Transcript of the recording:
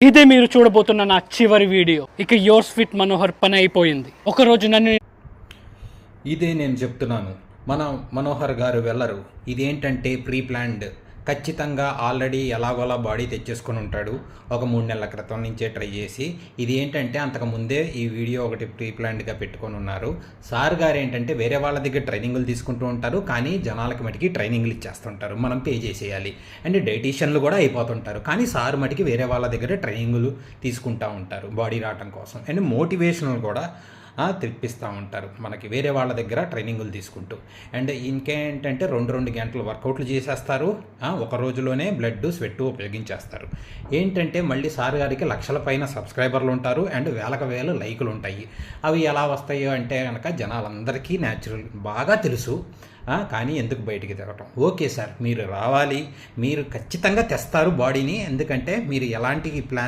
ఇదే మీరు చూడబోతున్న నా చివరి వీడియో. ఇక యోర్స్ ఫిట్ మనోహర్ పని అయిపోయింది. ఒకరోజు నన్ను ఇదే నేను చెప్తున్నాను. మన మనోహర్ గారు వెళ్ళరు. ఇదేంటంటే ప్రీ ప్లాన్డ్. ఖచ్చితంగా ఆల్రెడీ ఎలాగోలా బాడీ తెచ్చేసుకొని ఉంటాడు. ఒక 3 నెలల క్రితం నుంచే ట్రై చేసి. ఇది ఏంటంటే అంతకుముందే ఈ వీడియో ఒకటి ప్రీ ప్లాన్డ్గా పెట్టుకొని ఉన్నారు. సార్ గారు ఏంటంటే వేరే వాళ్ళ దగ్గర ట్రైనింగ్లు తీసుకుంటూ ఉంటారు, కానీ జనాలకి మటుకి ట్రైనింగ్లు ఇచ్చేస్తుంటారు. మనం పే చేసేయాలి. అండ్ డైటీషియన్లు కూడా అయిపోతుంటారు, కానీ సార్ మటుకి వేరే వాళ్ళ దగ్గర ట్రైనింగ్లు తీసుకుంటూ ఉంటారు బాడీ రావటం కోసం. అండ్ మోటివేషనల్ కూడా తెప్పిస్తూ ఉంటారు మనకి వేరే వాళ్ళ దగ్గర ట్రైనింగులు తీసుకుంటూ. అండ్ ఇంకేంటంటే 2 గంటలు వర్కౌట్లు చేసేస్తారు. ఒక రోజులోనే బ్లడ్ స్వెట్ ఉపయోగించేస్తారు. ఏంటంటే మళ్ళీ సార్ గారికి లక్షల పైన సబ్స్క్రైబర్లు ఉంటారు అండ్ వేల లైకులు ఉంటాయి. అవి ఎలా వస్తాయో అంటే కనుక జనాలందరికీ న్యాచురల్ బాగా తెలుసు. కానీ ఎందుకు బయటికి తిరగటం? ఓకే సార్, మీరు రావాలి, మీరు ఖచ్చితంగా తెస్తారు బాడీని. ఎందుకంటే మీరు ఎలాంటి ప్లాన్